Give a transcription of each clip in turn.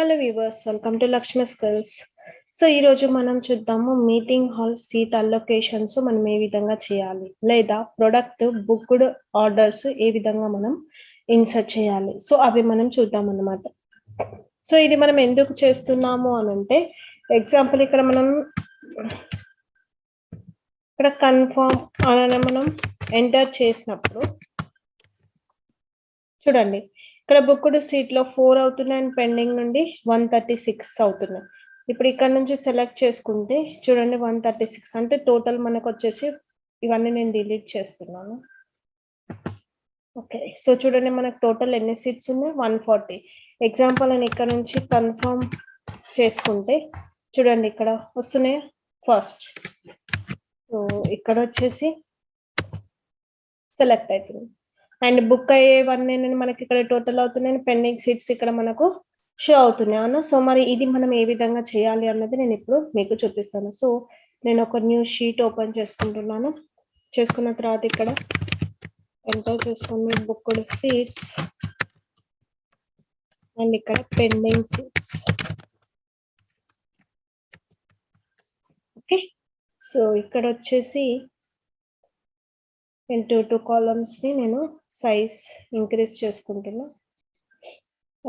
Hello viewers, welcome to Lakshmi skills. So ఈరోజు మనం చూద్దాము మీటింగ్ హాల్ సీట్ అలొకేషన్స్ మనం ఏ విధంగా చేయాలి, లేదా ప్రొడక్ట్ బుక్డ్ ఆర్డర్స్ ఏ విధంగా మనం ఇన్సర్ట్ చేయాలి. సో అవి మనం చూద్దాం అన్నమాట. సో ఇది మనం ఎందుకు చేస్తున్నాము అని అంటే, ఎగ్జాంపుల్ ఇక్కడ మనం ఇక్కడ కన్ఫర్మ్ అని మనం ఎంటర్ చేసినప్పుడు చూడండి, ఇక్కడ బుక్డ్ సీట్లో 4 అవుతున్నాయి అండ్ పెండింగ్ నుండి 136 అవుతున్నాయి. ఇప్పుడు ఇక్కడ నుంచి సెలెక్ట్ చేసుకుంటే చూడండి 136 అంటే టోటల్ మనకు వచ్చేసి ఇవన్నీ నేను డిలీట్ చేస్తున్నాను. ఓకే, సో చూడండి మనకు టోటల్ ఎన్ని సీట్స్ ఉన్నాయి, 140. ఎగ్జాంపుల్ నేను ఇక్కడ నుంచి కన్ఫర్మ్ చేసుకుంటే చూడండి ఇక్కడ వస్తున్నాయి ఫస్ట్. సో ఇక్కడ వచ్చేసి సెలెక్ట్ అవుతుంది అండ్ బుక్ అయ్యేవన్నీ మనకి ఇక్కడ టోటల్ అవుతున్నాయి, పెండింగ్ సీట్స్ ఇక్కడ మనకు షో అవుతున్నాయి అవునా. సో మరి ఇది మనం ఏ విధంగా చేయాలి అన్నది నేను ఇప్పుడు మీకు చూపిస్తాను. సో నేను ఒక న్యూ షీట్ ఓపెన్ చేసుకుంటున్నాను. చేసుకున్న తర్వాత ఇక్కడ ఎంటర్ చేసుకుని బుక్డ్ సీట్స్ అండ్ ఇక్కడ పెండింగ్ సీట్స్. ఓకే, సో ఇక్కడ వచ్చేసి టూ కాలమ్స్ ని నేను సైజ్ ఇంక్రీజ్ చేసుకుంటున్నా.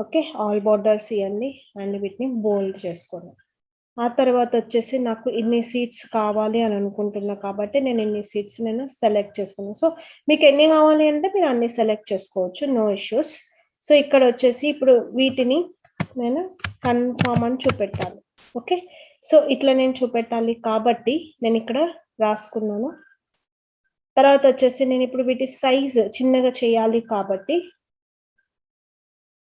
ఓకే, ఆల్ బార్డర్స్ ఇవ్వండి అండ్ వీటిని బోల్డ్ చేసుకోండి. ఆ తర్వాత వచ్చేసి నాకు ఇన్ని సీట్స్ కావాలి అని అనుకుంటున్నా కాబట్టి నేను ఇన్ని సీట్స్ నేను సెలెక్ట్ చేసుకున్నాను. సో మీకు ఎన్ని కావాలి అంటే మీరు అన్ని సెలెక్ట్ చేసుకోవచ్చు, నో ఇష్యూస్. సో ఇక్కడ వచ్చేసి ఇప్పుడు వీటిని నేను కన్ఫర్మ్ అని చూపెట్టాలి. ఓకే, సో ఇట్లా నేను చూపెట్టాలి కాబట్టి నేను ఇక్కడ రాసుకున్నాను. తర్వాత వచ్చేసి నేను ఇప్పుడు వీటి సైజ్ చిన్నగా చేయాలి కాబట్టి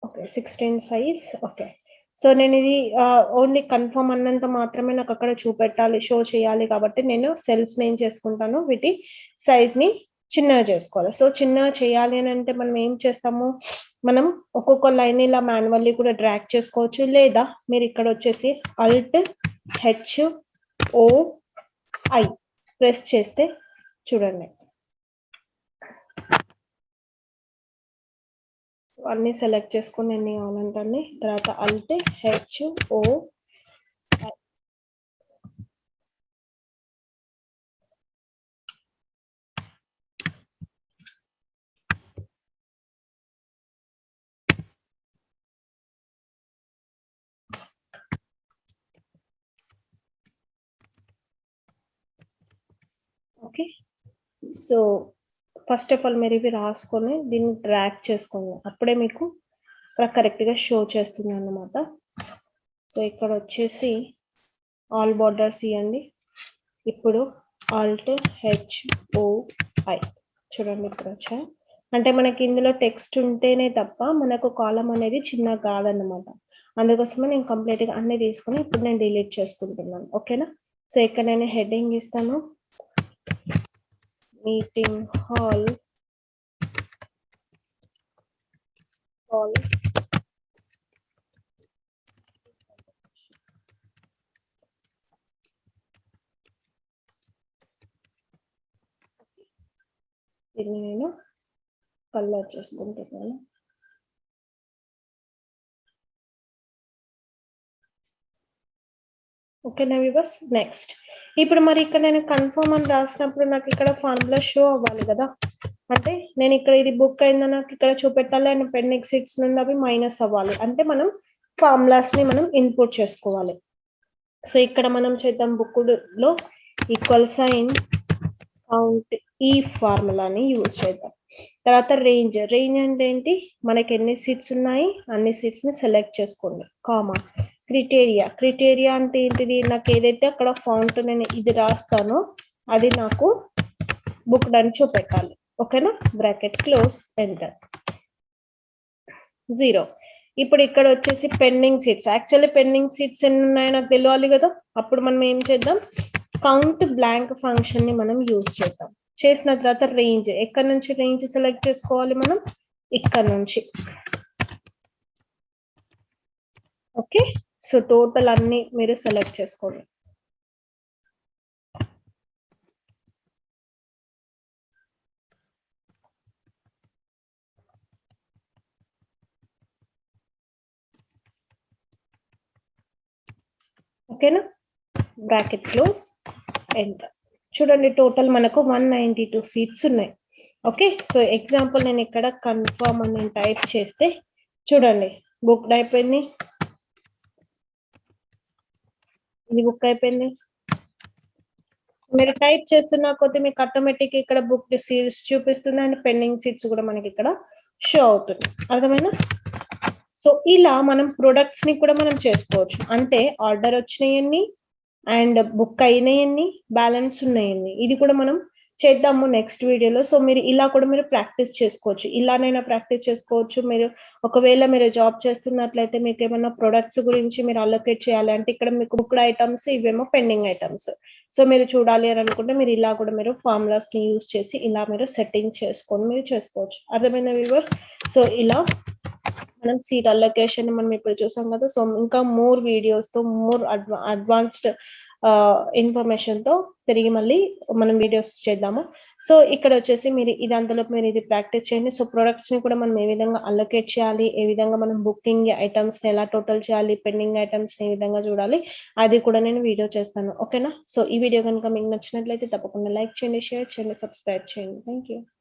ఓకే 16 సైజ్. ఓకే, సో నేను ఇది ఓన్లీ కన్ఫర్మ్ అన్నంత మాత్రమే నాకు అక్కడ చూపెట్టాలి, షో చేయాలి కాబట్టి నేను సెల్స్ ఏం చేసుకుంటాను, వీటి సైజ్ ని చిన్నగా చేసుకోవాలి. సో చిన్నగా చేయాలి అని అంటే మనం ఏం చేస్తాము, మనం ఒక్కొక్క లైన్ ఇలా మాన్యువల్లీ కూడా డ్రాగ్ చేసుకోవచ్చు, లేదా మీరు ఇక్కడ వచ్చేసి Alt-H-O-I ప్రెస్ చేస్తే చూడండి అన్ని సెలెక్ట్ చేసుకుని ఎన్ని కావాలంటే తర్వాత Alt-H-O. Okay, so first of all మీరు ఇవి రాసుకొని దీన్ని డ్రాగ్ చేసుకోండి, అప్పుడే మీకు కరెక్ట్గా షో చేస్తుంది అన్నమాట. సో ఇక్కడ వచ్చేసి ఆల్ బార్డర్స్ ఇవ్వండి. ఇప్పుడు Alt-H-O-I చూడండి ఇక్కడ వచ్చా. అంటే మనకి ఇందులో టెక్స్ట్ ఉంటేనే తప్ప మనకు కాలం అనేది చిన్నగా కాదన్నమాట. అందుకోసమే నేను కంప్లీట్గా అన్ని తీసుకొని ఇప్పుడు నేను డిలీట్ చేసుకుంటున్నాను. ఓకేనా, సో ఇక్కడ నేను హెడ్డింగ్ ఇస్తాను, మీటింగ్ హాల్ దీన్ని నేను కలర్ చేసుకుంటున్నాను. ఓకేనా వ్యూవర్స్, నెక్స్ట్ ఇప్పుడు మరి ఇక్కడ నేను కన్ఫర్మ్ అని రాసినప్పుడు నాకు ఇక్కడ ఫార్ములా షో అవ్వాలి కదా. అంటే నేను ఇక్కడ ఇది బుక్ అయిందని నాకు ఇక్కడ చూపెట్టాలి అండ్ పెండింగ్ సీట్స్ నుండి అవి మైనస్ అవ్వాలి అంటే మనం ఫార్ములాస్ ని మనం ఇన్పుట్ చేసుకోవాలి. సో ఇక్కడ మనం చేద్దాం, బుక్డ్ లో ఈక్వల్ సైన్ కౌంట్ ఈ ఫార్ములాని యూజ్ చేద్దాం. తర్వాత రేంజ్ అంటే ఏంటి, మనకి ఎన్ని సీట్స్ ఉన్నాయి అన్ని సీట్స్ ని సెలెక్ట్ చేసుకోండి, కామా క్రిటేరియా అంటే ఏంటిది, నాకు ఏదైతే అక్కడ ఫాంట్ నేను ఇది రాస్తానో అది నాకు బుక్డ్ అని చూపెట్టాలి. ఓకేనా, బ్రాకెట్ క్లోజ్, ఎంటర్, 0. ఇప్పుడు ఇక్కడ వచ్చేసి pending seats, actually pending seats ఎన్ని ఉన్నాయో నాకు తెలియాలి కదా. అప్పుడు మనం ఏం చేద్దాం, కౌంట్ బ్లాంక్ ఫంక్షన్ ని మనం యూజ్ చేద్దాం. చేసిన తర్వాత రేంజ్, ఎక్కడ నుంచి రేంజ్ సెలెక్ట్ చేసుకోవాలి మనం, ఇక్కడ నుంచి. ఓకే, సో టోటల్ అన్ని మీరు సెలెక్ట్ చేసుకోండి. ఓకేనా? Bracket close, enter. చూడండి టోటల్ మనకు 192 సీట్స్ ఉన్నాయి. ఓకే, సో ఎగ్జాంపుల్ నేను ఇక్కడ కన్ఫర్మ్ అని టైప్ చేస్తే చూడండి బుక్ అయిపోయింది, ఇది బుక్ అయిపోయింది. మీరు టైప్ చేస్తున్న కొద్దీ మీకు ఆటోమేటిక్ ఇక్కడ బుక్ సీట్స్ చూపిస్తుంది అండ్ పెండింగ్ సీట్స్ కూడా మనకి ఇక్కడ షో అవుతుంది. అర్థమైనా? సో ఇలా మనం ప్రొడక్ట్స్ ని కూడా మనం చేసుకోవచ్చు. అంటే ఆర్డర్ వచ్చినాయన్ని అండ్ బుక్ అయినాయన్ని, బ్యాలెన్స్ ఉన్నాయన్ని, ఇది కూడా మనం చేద్దాము నెక్స్ట్ వీడియోలో. సో మీరు ఇలా కూడా మీరు ప్రాక్టీస్ చేసుకోవచ్చు. ఇలానైనా ప్రాక్టీస్ చేసుకోవచ్చు. మీరు ఒకవేళ మీరు జాబ్ చేస్తున్నట్లయితే మీకు ఏమన్నా ప్రొడక్ట్స్ గురించి మీరు అలొకేట్ చేయాలి అంటే ఇక్కడ మీకు బుక్డ్ ఐటమ్స్, ఇవేమో పెండింగ్ ఐటమ్స్. సో మీరు చూడాలి అని అనుకుంటే మీరు ఇలా కూడా మీరు ఫార్ములాస్ ని యూజ్ చేసి ఇలా మీరు సెట్టింగ్ చేసుకొని మీరు చేసుకోవచ్చు. అర్థమైందా వ్యూవర్స్? సో ఇలా మనం సీట్ అలొకేషన్ మనం ఇప్పుడు చూసాం కదా. సో ఇంకా మోర్ వీడియోస్ తో మోర్ అడ్వాన్స్డ్ ఇన్ఫర్మేషన్ తో తిరిగి మళ్ళీ మనం వీడియోస్ చేద్దాము. సో ఇక్కడ వచ్చేసి మీరు ఇది అంతలోపు మీరు ఇది ప్రాక్టీస్ చేయండి. సో ప్రొడక్ట్స్ ని కూడా మనం ఏ విధంగా అలొకేట్ చేయాలి, ఏ విధంగా మనం బుకింగ్ ఐటమ్స్ ని ఎలా టోటల్ చేయాలి, పెండింగ్ ఐటమ్స్ ని ఏ విధంగా చూడాలి, అది కూడా నేను వీడియో చేస్తాను. ఓకేనా? సో ఈ వీడియో కనుక మీకు నచ్చినట్లయితే తప్పకుండా లైక్ చేయండి, షేర్ చేయండి, సబ్స్క్రైబ్ చేయండి. Thank you.